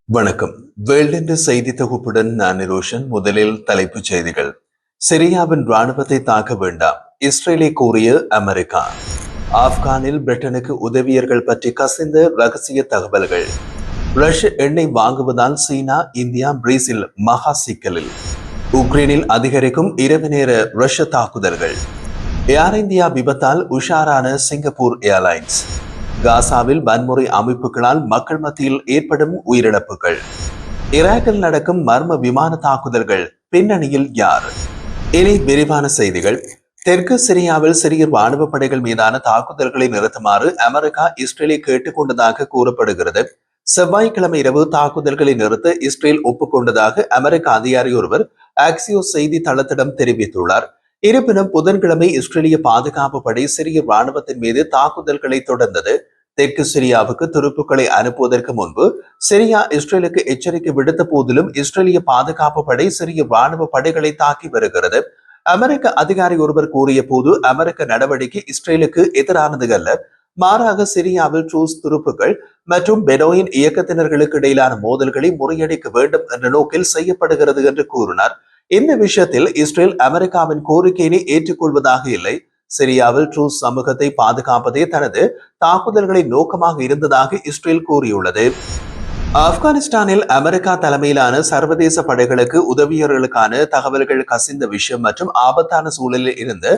வணக்கம். வேர்ல்ட் என்ற செய்தி தொகுப்புடன் நான் நிரோஷன். முதலில் தலைப்புச் செய்திகள். சிரியாவின் ராணுவத்தை தாக்க வேண்டாம், இஸ்ரேலை கூறிய அமெரிக்கா. ஆப்கானில் பிரிட்டனுக்கு உதவியர்கள் பற்றி கசிந்த ரகசிய தகவல்கள். ரஷ்ய எண்ணெய் வாங்குவதால் சீனா, இந்தியா, பிரேசில் மகா சிக்கலில். உக்ரைனில் அதிகரிக்கும் இரவு நேர ரஷ்ய தாக்குதல்கள். ஏர் இந்தியா விபத்தால் உஷாரான சிங்கப்பூர் ஏர்லைன்ஸ். காசாவில் வன்முறை அமைப்புகளால் மக்கள் மத்தியில் ஏற்படும் உயிரிழப்புகள். ஈராக்கில் நடக்கும் மர்ம விமான தாக்குதல்கள் பின்னணியில் யார்? இனி விரிவான செய்திகள். தெற்கு சிரியாவில் சிரிய ராணுவ படைகள் மீதான தாக்குதல்களை நிறுத்துமாறு அமெரிக்கா இஸ்ரேலை கேட்டுக்கொண்டதாக கூறப்படுகிறது. செவ்வாய்க்கிழமை இரவு தாக்குதல்களை நிறுத்த இஸ்ரேல் ஒப்புக்கொண்டதாக அமெரிக்க அதிகாரி ஒருவர் ஆக்சியோஸ் செய்தி தளத்திடம் தெரிவித்துள்ளார். இருப்பினும் புதன்கிழமை இஸ்ரேலிய பாதுகாப்பு படை சிரிய ராணுவத்தின் மீது தாக்குதல்களை தொடர்ந்தது. தெற்கு சிரியாவுக்கு துருப்புக்களை அனுப்புவதற்கு முன்பு சிரியா இஸ்ரேலுக்கு எச்சரிக்கை விடுத்த போதிலும் இஸ்ரேலிய பாதுகாப்பு படை சிரிய ராணுவ படைகளை தாக்கி வருகிறது. அமெரிக்க அதிகாரி ஒருவர் கூறிய போது அமெரிக்க நடவடிக்கை இஸ்ரேலுக்கு எதிரானது அல்ல, மாறாக சிரியாவில் ட்ரூஸ் துருப்புகள் மற்றும் பெனோயின் இயக்கத்தினர்களுக்கு இடையிலான மோதல்களை முறியடிக்க வேண்டும் என்ற நோக்கில் செய்யப்படுகிறது என்று கூறினார். இந்த விஷயத்தில் இஸ்ரேல் அமெரிக்காவின் கோரிக்கையை ஏற்றுக்கொள்வதாக இல்லை. சிரியாவில் ட்ரூஸ் சமூகத்தை பாதுகாப்பதே தனது தாக்குதல்களின் நோக்கமாக இருந்ததாக இஸ்ரேல் கூறியுள்ளது. ஆப்கானிஸ்தானில் அமெரிக்கா தலைமையிலான சர்வதேச படைகளுக்கு உதவியர்களுக்கான தகவல்கள் கசிந்த விஷயம் மற்றும் ஆபத்தான சூழலில் இருந்து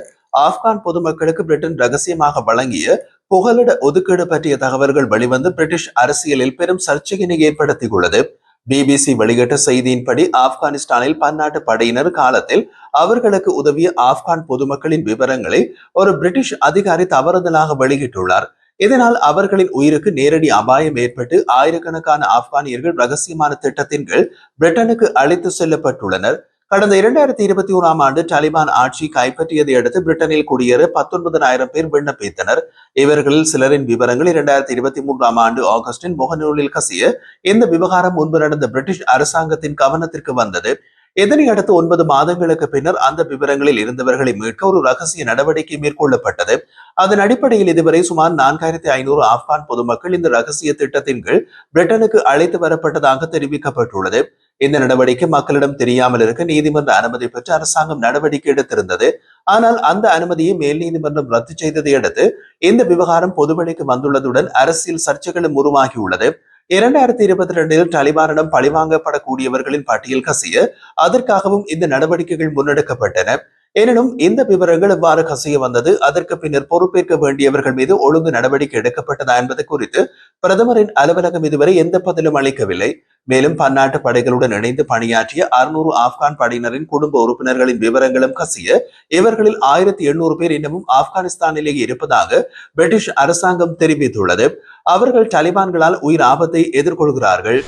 ஆப்கான் பொதுமக்களுக்கு பிரிட்டன் ரகசியமாக வழங்கிய புகலிட ஒதுக்கீடு பற்றிய தகவல்கள் வெளிவந்து பிரிட்டிஷ் அரசியலில் பெரும் சர்ச்சையினை ஏற்படுத்தியுள்ளது. பிபிசி வெளியிட்ட செய்தியின்படி ஆப்கானிஸ்தானில் பன்னாட்டு படையினர் காலத்தில் அவர்களுக்கு உதவிய ஆப்கான் பொதுமக்களின் விவரங்களை ஒரு பிரிட்டிஷ் அதிகாரி தவறுதலாக வெளியிட்டுள்ளார். இதனால் அவர்களின் உயிருக்கு நேரடி அபாயம் ஏற்பட்டு ஆயிரக்கணக்கான ஆப்கானியர்கள் ரகசியமான திட்டத்தின் கீழ் பிரிட்டனுக்கு அழைத்து செல்லப்பட்டுள்ளனர். கடந்த 2021ஆம் ஆண்டு தாலிபான் ஆட்சி கைப்பற்றியதை அடுத்து பிரிட்டனில் குடியேற 19,000 பேர் விண்ணப்பித்தனர். இவர்களில் சிலரின் விவரங்கள் 2023ஆம் ஆண்டு ஆகஸ்டின் முகநூலில் கசிய இந்த விவகாரம் முன்பு நடந்த பிரிட்டிஷ் அரசாங்கத்தின் கவனத்திற்கு வந்தது. இதனை அடுத்து 9 மாதங்களுக்கு பின்னர் அந்த விவரங்களில் இருந்தவர்களை மீட்க ஒரு ரகசிய நடவடிக்கை மேற்கொள்ளப்பட்டது. அதன் அடிப்படையில் இதுவரை சுமார் 4,500 ஆப்கான் பொதுமக்கள் இந்த ரகசிய திட்டத்தின் கீழ் பிரிட்டனுக்கு அழைத்து வரப்பட்டதாக தெரிவிக்கப்பட்டுள்ளது. இந்த நடவடிக்கை மக்களிடம் தெரியாமல் இருக்க நீதிமன்ற அனுமதி பெற்று அரசாங்கம் நடவடிக்கை எடுத்திருந்தது. ஆனால் அந்த அனுமதியை மேல் நீதிமன்றம் ரத்து செய்ததை அடுத்து இந்த விவகாரம் பொதுவெளிக்கு வந்துள்ளதுடன் அரசியல் சர்ச்சைகளும் உருவாகியுள்ளது. 2022இல் தாலிபானிடம் பழிவாங்கப்படக்கூடியவர்களின் பட்டியல் கசிய அதற்காகவும் இந்த நடவடிக்கைகள் முன்னெடுக்கப்பட்டன. எனினும் இந்த விவரங்கள் எவ்வாறு கசிய வந்தது, அதற்கு பின்னர் பொறுப்பேற்க வேண்டியவர்கள் மீது ஒழுங்கு நடவடிக்கை எடுக்கப்பட்டதா என்பது குறித்து பிரதமரின் அலுவலகம் இதுவரை எந்த பதிலும் அளிக்கவில்லை. மேலும் பன்னாட்டு படைகளுடன் இணைந்து பணியாற்றிய 600 ஆப்கான் படையினரின் குடும்ப உறுப்பினர்களின் விவரங்களும் கசிய இவர்களில் 1,800 பேர் இன்னமும் ஆப்கானிஸ்தானிலேயே இருப்பதாக பிரிட்டிஷ் அரசாங்கம் தெரிவித்துள்ளது. அவர்கள் தாலிபான்களால் உயிர் ஆபத்தை எதிர்கொள்கிறார்கள்.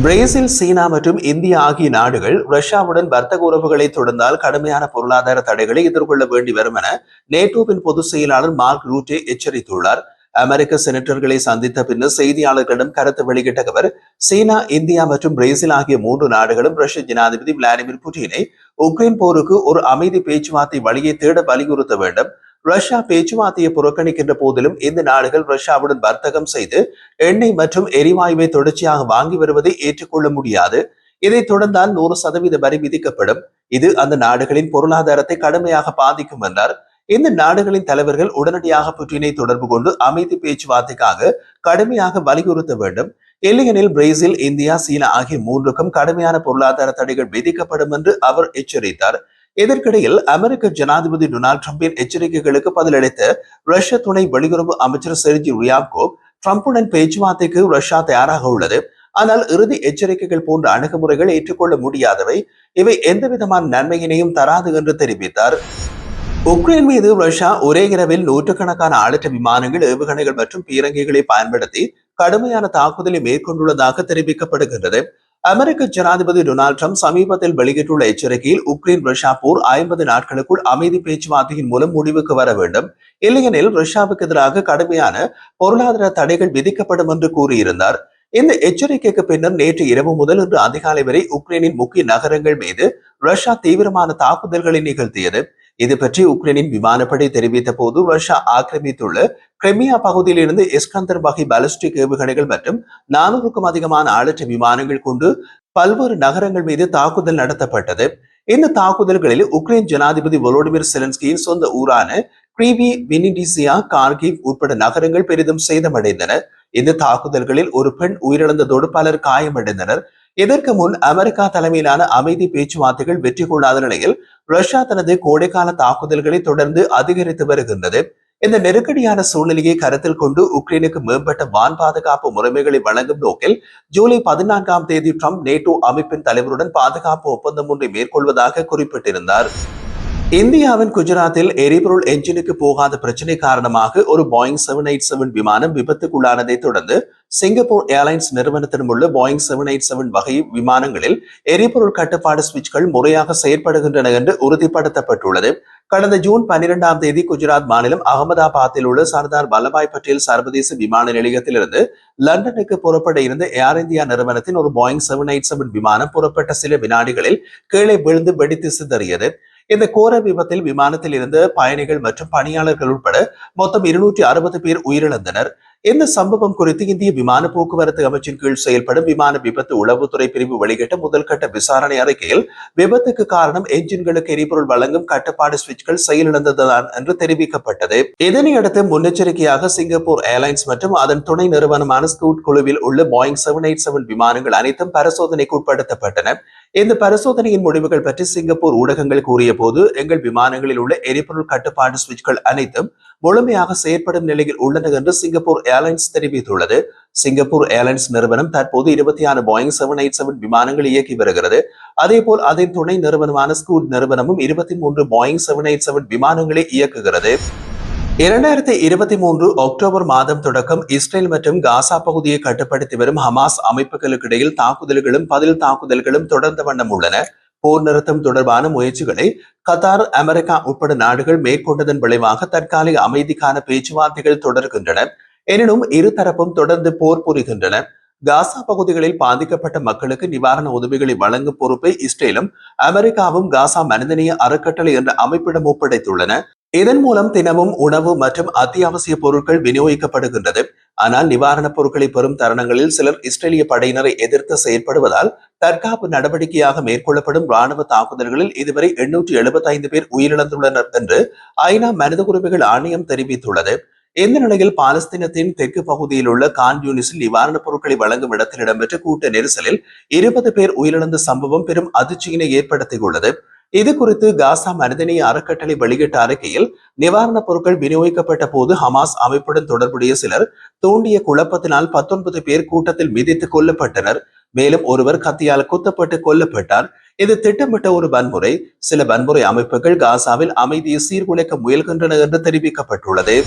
பிரேசில், சீனா மற்றும் இந்தியா ஆகிய நாடுகள் ரஷ்யாவுடன் வர்த்தக உறவுகளை தொடர்ந்தால் கடுமையான பொருளாதார தடைகளை எதிர்கொள்ள வேண்டி வரும் என நேட்டோவின் பொதுச் செயலாளர் மார்க் ரூட்டே எச்சரித்துள்ளார். அமெரிக்க செனட்டர்களை சந்தித்த பின்னர் செய்தியாளர்களிடம் கருத்து வெளியிட்ட அவர், சீனா, இந்தியா மற்றும் பிரேசில் ஆகிய 3 நாடுகளும் ரஷ்ய ஜனாதிபதி விளாடிமிர் புட்டினை உக்ரைன் போருக்கு ஒரு அமைதி பேச்சுவார்த்தை வழியை தேட வலியுறுத்த வேண்டும். ரஷ்யா பேச்சுவார்த்தையை புறக்கணிக்கின்ற போதிலும் இந்த நாடுகள் ரஷ்யாவுடன் வர்த்தகம் செய்து எண்ணெய் மற்றும் எரிவாயுவை தொடர்ச்சியாக வாங்கி வருவதை ஏற்றுக்கொள்ள முடியாது. இதை தொடர்ந்தால் 100% வரி விதிக்கப்படும். இது அந்த நாடுகளின் பொருளாதாரத்தை கடுமையாக பாதிக்கும் என்றார். இந்த நாடுகளின் தலைவர்கள் உடனடியாக புட்டினை தொடர்பு கொண்டு அமைதி பேச்சுவார்த்தைக்காக கடுமையாக வலியுறுத்த வேண்டும். இல்லையெனில் பிரேசில், இந்தியா, சீனா ஆகிய 3க்கும் கடுமையான பொருளாதார தடைகள் விதிக்கப்படும் என்று அவர் எச்சரித்தார். இதற்கிடையில் அமெரிக்க ஜனாதிபதி டொனால்டு டிரம்பின் எச்சரிக்கைகளுக்கு பதிலளித்த ரஷ்ய துணை வெளியுறவு அமைச்சர் செர்ஜி ரியாப்கோவ், டிரம்புடன் பேச்சுவார்த்தைக்கு ரஷ்யா தயாராக உள்ளது, ஆனால் இறுதி எச்சரிக்கைகள் போன்ற அணுகுமுறைகள் ஏற்றுக்கொள்ள முடியாதவை, இவை எந்தவிதமான நன்மையினையும் தராது என்று தெரிவித்தார். உக்ரைன் மீது ரஷ்யா ஒரே இரவில் நூற்றுக்கணக்கான ஆளிட்ட விமானங்கள், ஏவுகணைகள் மற்றும் பீரங்கிகளை பயன்படுத்தி கடுமையான தாக்குதலை மேற்கொண்டுள்ளதாக தெரிவிக்கப்படுகின்றது. அமெரிக்க ஜனாதிபதி டொனால்டு டிரம்ப் சமீபத்தில் வெளியிட்டுள்ள எச்சரிக்கையில் உக்ரைன் ரஷ்யா போர் 50 நாட்களுக்குள் அமைதி பேச்சுவார்த்தையின் மூலம் முடிவுக்கு வர வேண்டும், இல்லையெனில் ரஷ்யாவுக்கு எதிராக கடுமையான பொருளாதார தடைகள் விதிக்கப்படும் என்று கூறியிருந்தார். இந்த எச்சரிக்கைக்கு பின்னர் நேற்று இரவு முதல் இன்று அதிகாலை வரை உக்ரைனின் முக்கிய நகரங்கள் மீது ரஷ்யா தீவிரமான தாக்குதல்களை நிகழ்த்தியது. இது பற்றி உக்ரைனின் விமானப்படை தெரிவித்த போது ரஷ்யா ஆக்கிரமித்துள்ள கிரிமியா பகுதியில் இருந்து இஸ்கந்தர் வகை பாலிஸ்டிக் ஏவுகணைகள் மற்றும் 400க்கும் அதிகமான ஆளற்ற விமானங்கள் கொண்டு பல்வேறு நகரங்கள் மீது தாக்குதல் நடத்தப்பட்டது. இந்த தாக்குதல்களில் உக்ரைன் ஜனாதிபதி வோலோடிமிர் செலன்ஸ்கியின் சொந்த ஊரான கிரீவி வினிடிசியா கார்கிவ் உட்பட நகரங்கள் பெரிதும் சேதமடைந்தன. இந்த தாக்குதல்களில் ஒரு பெண் உயிரிழந்ததோடு பலர் காயமடைந்தனர். இதற்கு முன் அமெரிக்கா தலைமையிலான அமைதி பேச்சுவார்த்தைகள் வெற்றி கொள்ளாத நிலையில் ரஷ்யா தனது கோடைக்கால தாக்குதல்களை தொடர்ந்து அதிகரித்து வருகின்றது. இந்த நெருக்கடியான சூழ்நிலையை கருத்தில் கொண்டு உக்ரைனுக்கு மேம்பட்ட வான் பாதுகாப்பு முறைமைகளை வழங்கும் நோக்கில் ஜூலை 14ஆம் தேதி ட்ரம்ப் நேட்டோ அமைப்பின் தலைவருடன் பாதுகாப்பு ஒப்பந்தம் ஒன்றை மேற்கொள்வதாக குறிப்பிட்டிருந்தார். இந்தியாவின் குஜராத்தில் எரிபொருள் என்ஜினுக்கு போகாத பிரச்சனை காரணமாக ஒரு போயிங் 787 விமானம் விபத்துக்குள்ளானதை தொடர்ந்து சிங்கப்பூர் ஏர்லைன்ஸ் நிறுவனத்திடம் உள்ள போயிங் 787 வகை விமானங்களில் எரிபொருள் கட்டுப்பாடு சுவிட்ச்கள் முறையாக செயற்படுகின்றன என்று உறுதிப்படுத்தப்பட்டுள்ளது. கடந்த ஜூன் 12ஆம் தேதி குஜராத் மாநிலம் அகமதாபாத்தில் உள்ள சர்தார் வல்லபாய் பட்டேல் சர்வதேச விமான நிலையத்திலிருந்து லண்டனுக்கு புறப்பட இருந்த ஏர் இந்தியா நிறுவனத்தின் ஒரு போயிங் 787 விமானம் புறப்பட்ட சில வினாடிகளில் கீழே விழுந்து வெடித்து சிதறியது. இந்த கோர விபத்தில் விமானத்தில் இருந்த பயணிகள் மற்றும் பணியாளர்கள் உட்பட மொத்தம் 260 பேர் உயிரிழந்தனர். இந்த சம்பவம் குறித்து இந்திய விமான போக்குவரத்து அமைச்சின் கீழ் செயல்படும் விமான விபத்து உளவுத்துறை பிரிவு வெளியிட்ட முதல்கட்ட விசாரணை அறிக்கையில் விபத்துக்கு காரணம் என்ஜின்களுக்கு எரிபொருள் வழங்கும் கட்டுப்பாடு சுவிட்ச்கள் செயலிழந்ததுதான் என்று தெரிவிக்கப்பட்டது. இதனையடுத்து முன்னெச்சரிக்கையாக சிங்கப்பூர் ஏர்லைன்ஸ் மற்றும் அதன் துணை நிறுவனமான ஸ்கூட் குழுவில் உள்ள போயிங் 787 விமானங்கள் அனைத்தும் பரிசோதனைக்கு உட்படுத்தப்பட்டன. இந்த பரிசோதனையின் முடிவுகள் பற்றி சிங்கப்பூர் ஊடகங்கள் கூறிய போது, எங்கள் விமானங்களில் உள்ள எரிபொருள் கட்டுப்பாடு சுவிட்ச்கள் அனைத்தும் முழுமையாக செயற்படும் நிலையில் உள்ளன என்று சிங்கப்பூர் ஏர்லைன்ஸ் தெரிவித்துள்ளது. சிங்கப்பூர் ஏர்லைன்ஸ் நிறுவனம் தற்போது 26 போயிங் 787 விமானங்கள் இயக்கி வருகிறது. அதேபோல் அதன் துணை நிறுவனமான ஸ்கூட் நிறுவனமும் 23 போயிங் 787 விமானங்களை இயக்குகிறது. 2023 அக்டோபர் மாதம் தொடக்கம் இஸ்ரேல் மற்றும் காசா பகுதியை கட்டுப்படுத்தி வரும் ஹமாஸ் அமைப்புகளுக்கு இடையில் தாக்குதல்களும் பதில் தாக்குதல்களும் தொடர்ந்த வண்ணம் உள்ளன. போர் நிறுத்தம் தொடர்பான முயற்சிகளை கத்தார், அமெரிக்கா உட்பட நாடுகள் மேற்கொண்டதன் விளைவாக தற்காலிக அமைதிக்கான பேச்சுவார்த்தைகள் தொடர்கின்றன. எனினும் இருதரப்பும் தொடர்ந்து போர் புரிகின்றன. காசா பகுதிகளில் பாதிக்கப்பட்ட மக்களுக்கு நிவாரண உதவிகளை வழங்கும் பொறுப்பை இஸ்ரேலும் அமெரிக்காவும் காசா மனிதநேய அறக்கட்டளை என்ற அமைப்பிடம் ஒப்படைத்துள்ளன. இதன் மூலம் தினமும் உணவு மற்றும் அத்தியாவசிய பொருட்கள் விநியோகிக்கப்படுகின்றது. ஆனால் நிவாரணப் பொருட்களை பெறும் தருணங்களில் சிலர் இஸ்ரேலிய படையினரை எதிர்த்து செயற்படுவதால் தற்காப்பு நடவடிக்கையாக மேற்கொள்ளப்படும் ராணுவ தாக்குதல்களில் இதுவரை 875 பேர் உயிரிழந்துள்ளனர் என்று ஐநா மனித உரிமைகள் ஆணையம் தெரிவித்துள்ளது. இந்த நிலையில் பாலஸ்தீனத்தின் தெற்கு பகுதியில் உள்ள கான் யூனிஸில் நிவாரணப் பொருட்களை வழங்கும் இடத்தில் இடம்பெற்ற கூட்ட நெரிசலில் 20 பேர் உயிரிழந்த சம்பவம் பெரும் அதிர்ச்சியினை ஏற்படுத்தியுள்ளது. இது குறித்து காசா மனிதநேய அறக்கட்டளை வெளியிட்ட அறிக்கையில், நிவாரணப் பொருட்கள் விநியோகிக்கப்பட்ட போது ஹமாஸ் அமைப்புடன் தொடர்புடைய சிலர் தூண்டிய குழப்பத்தினால் 19 பேர் கூட்டத்தில் மிதித்துக் கொல்லப்பட்டனர். மேலும் ஒருவர் கத்தியால் குத்தப்பட்டு கொல்லப்பட்டார். இது திட்டமிட்ட ஒரு வன்முறை. சில வன்முறை அமைப்புகள் காசாவில் அமைதியை சீர்குலைக்க முயல்கின்றன என்று தெரிவிக்கப்பட்டுள்ளது.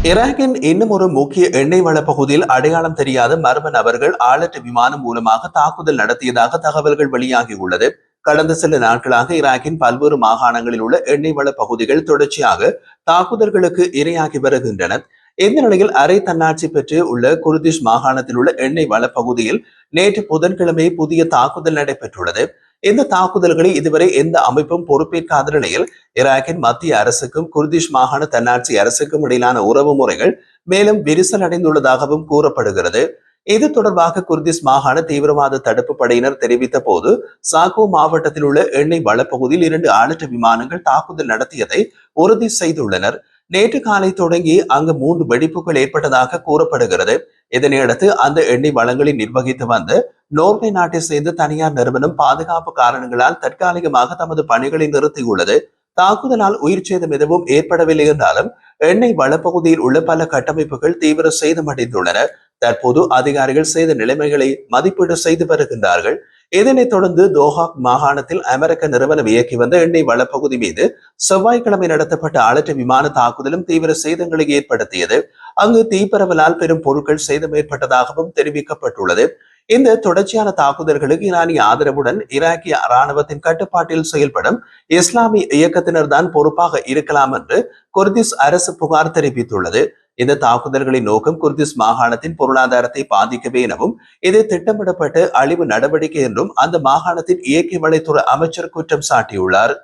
ஈராக்கின் இன்னும் ஒரு முக்கிய எண்ணெய் வள பகுதியில் அடையாளம் தெரியாத மர்ம நபர்கள் ஆளற்ற விமானம் மூலமாக தாக்குதல் நடத்தியதாக தகவல்கள் வெளியாகியுள்ளது. கடந்த சில நாட்களாக ஈராக்கின் பல்வேறு மாகாணங்களில் உள்ள எண்ணெய் வள பகுதிகள் தொடர்ச்சியாக தாக்குதல்களுக்கு இரையாகி வருகின்றன. இந்த நிலையில் அரை தன்னாட்சி பெற்று உள்ள குர்திஷ் மாகாணத்தில் உள்ள எண்ணெய் வள பகுதியில் நேற்று புதன்கிழமை புதிய தாக்குதல் நடைபெற்றுள்ளது. இந்த தாக்குதல்களை இதுவரை எந்த அமைப்பும் பொறுப்பேற்காத நிலையில் ஈராக்கின் மத்திய அரசுக்கும் குர்திஷ் மாகாண தன்னாட்சி அரசுக்கும் இடையிலான உறவு முறைகள் மேலும் விரிசல் அடைந்துள்ளதாகவும் கூறப்படுகிறது. இது தொடர்பாக குர்திஷ் மாகாண தீவிரவாத தடுப்பு படையினர் தெரிவித்த போது, சாகோ மாவட்டத்தில் உள்ள எண்ணெய் வளப்பகுதியில் 2 ஆளற்ற விமானங்கள் தாக்குதல் நடத்தியதை உறுதி செய்துள்ளனர். நேற்று காலை தொடங்கி அங்கு 3 வெடிப்புகள் ஏற்பட்டதாக கூறப்படுகிறது. இதனையடுத்து அந்த எண்ணெய் வளங்களை நிர்வகித்து வந்த நோர்வே நாட்டை சேர்ந்த தனியார் நிறுவனம் பாதுகாப்பு காரணங்களால் தற்காலிகமாக தமது பணிகளை நிறுத்தியுள்ளது. தாக்குதலால் உயிர் சேதம் எதுவும் ஏற்படவில்லை என்றாலும் எண்ணெய் வளப்பகுதியில் உள்ள பல கட்டமைப்புகள் தீவிர சேதமடைந்துள்ளன. தற்போது அதிகாரிகள் சேத நிலைமைகளை மதிப்பீடு செய்து வருகின்றார்கள். இதனைத் தொடர்ந்து தோஹாக் மாகாணத்தில் அமெரிக்க நிறுவனம் இயக்கி வந்த எண்ணெய் வளப்பகுதி மீது செவ்வாய்க்கிழமை நடத்தப்பட்ட ஆளற்ற விமான தாக்குதலும் தீவிர சேதங்களை ஏற்படுத்தியது. அங்கு தீப்பரவலால் பெரும் பொருட்கள் சேதம் ஏற்பட்டதாகவும் தெரிவிக்கப்பட்டுள்ளது. இந்த தொடர்ச்சியான தாக்குதல்களுக்கு ஈரானிய ஆதரவுடன் ஈராக்கிய இராணுவத்தின் கட்டுப்பாட்டில் செயல்படும் இஸ்லாமிய இயக்கத்தினர் தான் பொறுப்பாக இருக்கலாம் என்று குர்திஷ் அரசு புகார் தெரிவித்துள்ளது. இந்த தாக்குதல்களின் நோக்கம் குர்திஷ் மாகாணத்தின் பொருளாதாரத்தை பாதிக்கவே எனவும் இது திட்டமிடப்பட்ட அழிவு நடவடிக்கை என்றும் அந்த மாகாணத்தின் இயற்கை வளத்துறை அமைச்சர் குற்றம் சாட்டியுள்ளார்.